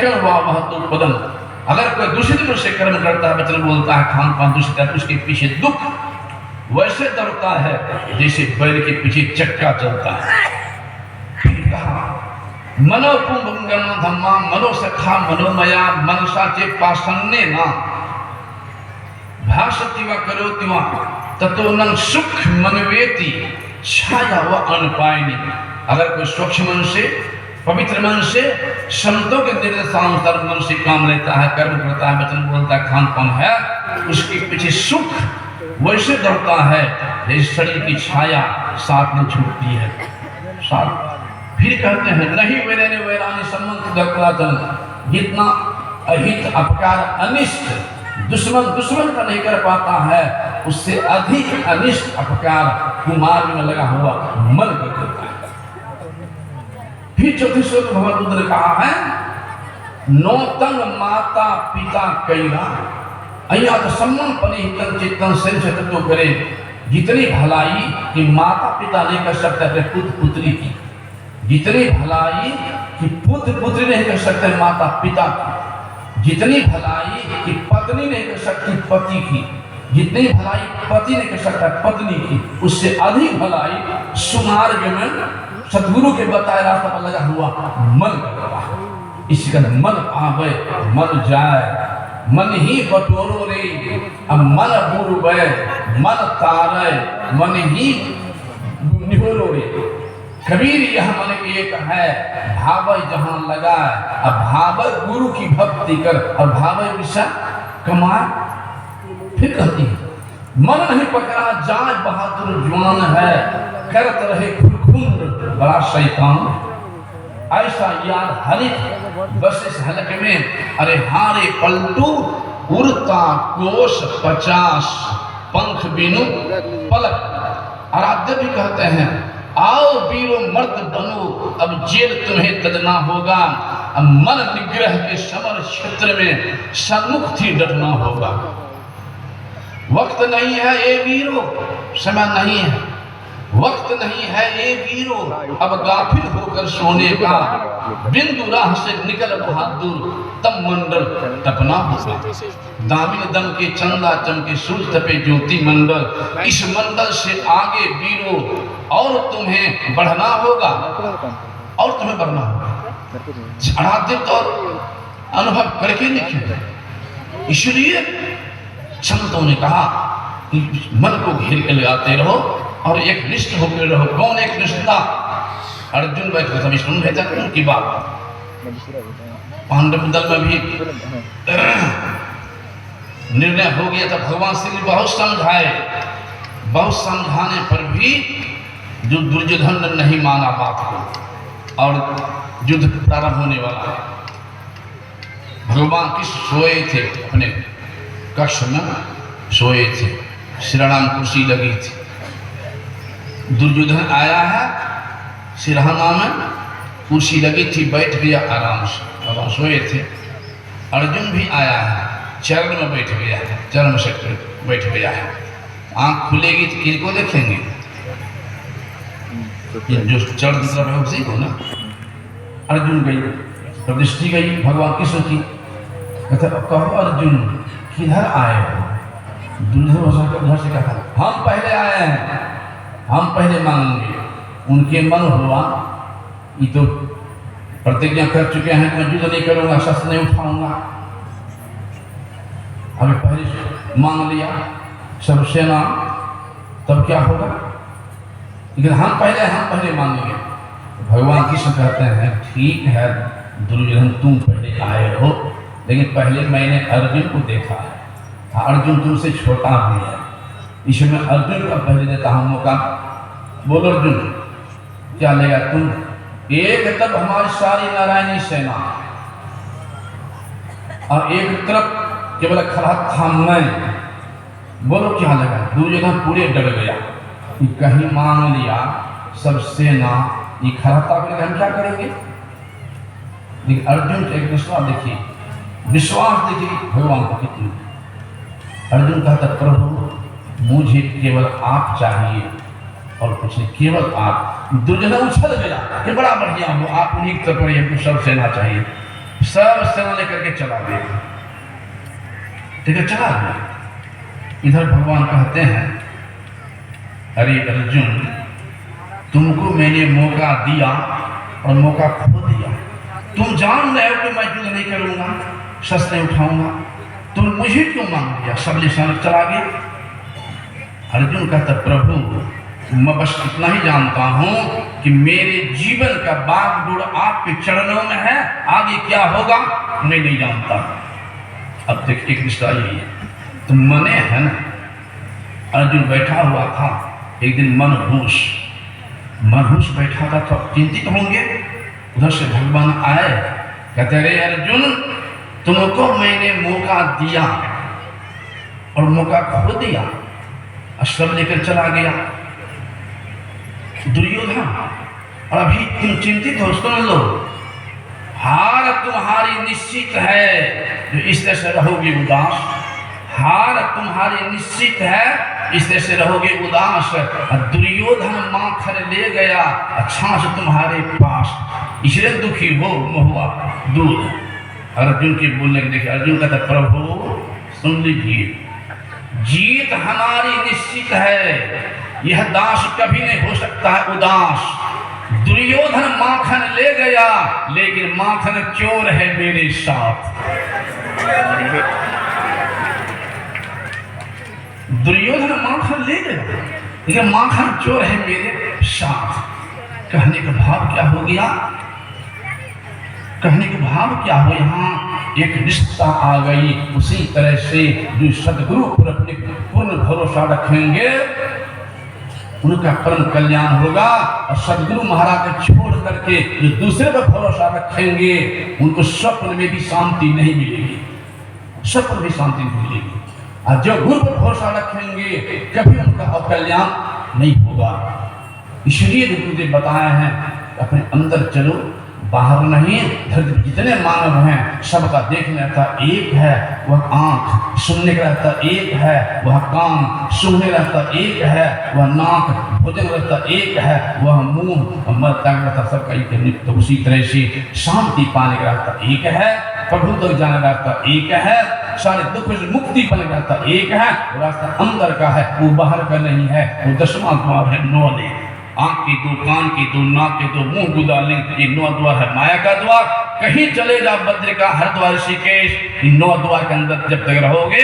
शक्कर वाह तो पदम। अगर कोई दूसरे दिनों से कर्म करता है, वचन बोलता है, खान पान दूषित है, तो उसके पीछे दुख वैसे दौड़ता है जैसे बैल के पीछे चक्का चलता है। फिर कहा मनोपुंगम धम्मा मनोसखा मनोमया मनसा चे पासन्ने ना भाषति व करोति व ततो न सुख मनवेति छाया व अनपायनी। अगर कोई स्वच्छ मन से, पवित्र मन से, संतों के निर्देशानुसार मन से काम लेता है, कर्म करता है, वचन बोलता है, खान पान है, उसके पीछे सुख वैसे दौड़ता है जैसे शरीर की छाया साथ में छूटती है। साथ फिर कहते हैं नहीं वैरानी वैरानी संबंध दर्पणाचन, जितना अहित अपकार अनिष्ट दुश्मन का नहीं कर पाता है, उससे अधिक अनिष्ट अपकार कुमार में लगा हुआ मन कर देता है। फिर चौथी श्लोक में भगवान बुद्ध ने कहा है नौतंग माता पिता कैला अहिया तो सम्मान पने हितन चित्तन संचय तो करे। जितनी भलाई कि माता पिता नहीं कर सकते अपने पुत्र पुत्री की, जितनी भलाई कि पुत्र पुत्री नहीं कर सकते माता पिता की, जितनी भलाई कि पत्नी नहीं कर सकती पति की, जितनी भलाई पति नहीं कर सकता पत्नी की, उससे अधिक भलाई सुमार्ग में सदगुरु के बताए रास्ते पर लगा हुआ मन कर रहा है। इसी का मन आवे मन जाए, मन ही बटोरो रे अब मन बुरबे मन तारे मन ही निहोरो रे। कबीर यह मन एक है भाव जहां लगा, अब भाव गुरु की भक्ति कर और भाव विषय कमा। फिर कहती है मन नहीं पकड़ा जाए बहादुर जवान है, करत रहे खुरखुंड बड़ा शैतान। ऐसा यार हरित बस इस हलक में अरे हारे पलटू उड़ता कोश 50 पंख बिनु पलक। आराध्य भी कहते हैं आओ वीरो मर्द बनो, अब जेल तुम्हें तजना होगा, अब मन निग्रह के समर क्षेत्र में सन्मुख थी डरना होगा। वक्त नहीं है ए वीरो, समय नहीं है, वक्त नहीं है ए वीरो, अब गाफिल होकर सोने का, बिंदु राह से निकल बहादुर तब मंडल तपना होगा। दामिन दम के चंदा चमके सूरज तपे ज्योति मंडल, इस मंडल से आगे वीरो और तुम्हें बढ़ना होगा, और तुम्हें बढ़ना होगा। आराध्य तो अनुभव करके लिखे, इसलिए संतों ने कहा कि मन को घेर के लगाते रहो और एक निष्ठ होकर रहो। कौन एक निष्ठता? अर्जुन बैठे सब विष्णु भेजा उनकी बात। पांडव दल में भी निर्णय हो गया था, भगवान श्री बहुत समझाए, बहुत समझाने पर भी जो दुर्योधन ने नहीं माना बात को और युद्ध प्रारंभ होने वाला है। भगवान कृष्ण सोए थे, अपने कक्ष में सोए थे, श्रीराम कुर्सी लगी थी। दुर्योधन आया है, सिरहाना में कुर्सी लगी थी, बैठ गया आराम से, भगवान सोए थे। अर्जुन भी आया है, चरण में बैठ गया है, चरण से बैठ गया है। आंख खुलेगी तो किनको देखेंगे? जो चरण की तरफ है उसी को ना। अर्जुन गई, प्रदृष्टि गई भगवान कृष्ण की। कहते कहो अर्जुन किधर आए हो? दुर्योधन उधर से कहा हम पहले आए हैं, हम पहले मांगेंगे। उनके मन हुआ ये तो प्रतिज्ञा कर चुके हैं कि मैं युद्ध नहीं करूंगा, शस्त्र नहीं उठाऊंगा। अभी पहले मांग लिया सब सेना, तब क्या होगा? लेकिन हम पहले मांगेंगे। भगवान कृष्ण कहते हैं ठीक है दुर्योधन तुम पहले आए हो, लेकिन पहले मैंने अर्जुन को देखा है, अर्जुन तुमसे छोटा भी है, इसमें अर्जुन का पहले देता हूं मौका। बोलो अर्जुन क्या लेगा तुम? एक तरफ हमारी सारी नारायणी सेना और एक तरफ केवल खड़ा था मैं, बोलो क्या लगा? दुर्योधन पूरे डर गया कि कहीं मांग लिया सब सेना ये खड़ा था, हम क्या करेंगे? लेकिन अर्जुन एक विश्वास देखिए, विश्वास देखिए भगवान को कितनी। अर्जुन कहता प्रभु मुझे केवल आप चाहिए और कुछ नहीं, केवल आप। दुर्योधन उछल गया कि बड़ा बढ़िया हो, आप उन्हीं की तरफ हमको सब सेना चाहिए। सब सेना लेकर के चला गया। देखो चला गया। इधर भगवान कहते हैं, अरे अर्जुन, तुमको मैंने मौका दिया और मौका खो दिया। तुम जान रहे हो कि मैं युद्ध नहीं करूंगा, शस्त्र नहीं उठाऊंगा, तुम मुझे क्यों मांग लिया? सब लिसान चला गया। अर्जुन कहता, प्रभु मैं बस इतना ही जानता हूं कि मेरे जीवन का बागडोर आपके चरणों में है, आगे क्या होगा मैं नहीं जानता। अब देख एक रिश्ता यही है, तो मने है ना। अर्जुन बैठा हुआ था, एक दिन मनहूस बैठा था, तो चिंतित होंगे। उधर से भगवान आए, कहते रे अर्जुन, तुमको मैंने मौका दिया और मौका खो दिया, अस्त्र लेकर चला गया दुर्योधन, और अभी तुम चिंतित हो। सुन लो, हार तुम्हारी निश्चित है, जो इस तरह से रहोगे उदास। हार तुम्हारी निश्चित है, इस तरह से रहोगे उदास। दुर्योधन माखन ले गया छाछ तुम्हारे पास, इसलिए दुखी हो महुआ दूध। अर्जुन के बोलने के देखिए, अर्जुन कहता, प्रभु सुन लीजिए, जीत हमारी निश्चित है, यह दास कभी नहीं हो सकता है उदास। दुर्योधन माखन ले गया, लेकिन माखन चोर है मेरे साथ। दुर्योधन माखन ले गया, लेकिन माखन चोर है मेरे साथ। कहने का भाव क्या हो गया? कहने का भाव क्या हो? यहाँ एक रिश्ता आ गई। उसी तरह से जो सदगुरु पर अपने पूर्ण भरोसा रखेंगे, उनका परम कल्याण होगा। और सदगुरु महाराज को छोड़ करके जो दूसरे पर भरोसा रखेंगे, उनको स्वप्न में भी शांति नहीं मिलेगी, स्वप्न में शांति नहीं मिलेगी। और जो गुरु पर भरोसा रखेंगे, कभी उनका अकल्याण नहीं होगा। इसलिए गुरुदेव बताए हैं, अपने अंदर चलो, बाहर नहीं। धरती जितने मानव हैं, सबका देखने रहता एक है, वह आंख। सुनने का रहता एक है, वह कान। सुनने रहता एक है, वह नाक। भोजन रहता एक है, वह मुंह। मरता रहता सबका एक नित्य। उसी तरह से शांति पाने का रहता एक है, प्रभु तक जाने का रहता एक है, सारे दुख से मुक्ति पाने का रहता एक है। रास्ता अंदर का है, वो बाहर का नहीं है। वो 10वां द्वार है नौले। आंख के दो, कान के दो, नाक के दो, मुंह गुदाले, ये 9 द्वार है माया का द्वार। कहीं चले जा बद्रिका, हरिद्वार, ऋषिकेश, इन 9 द्वार के अंदर जब तक रहोगे,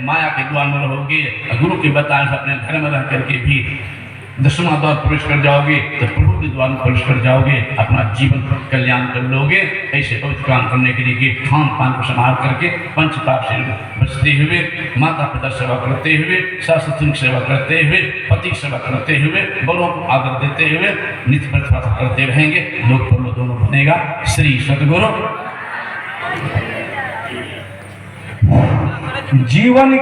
माया के द्वार में रहोगे। गुरु के बताए अपने घर में रह करके भी 10वां द्वार प्रवेश कर जाओगे, तो प्रभु के द्वार में प्रवेश कर जाओगे, अपना जीवन कल्याण कर लोगे। ऐसे पवित्र काम करने के लिए खान पान को संभाल करके, पंच पाप से बचते हुए, माता पिता सेवा करते हुए, सास ससुर की सेवा करते हुए, पति की सेवा करते हुए, बड़ों को आदर देते हुए नित्य प्रार्थना करते रहेंगे। लोग पर दोनों बनेगा। श्री सद्गुरु। जीवन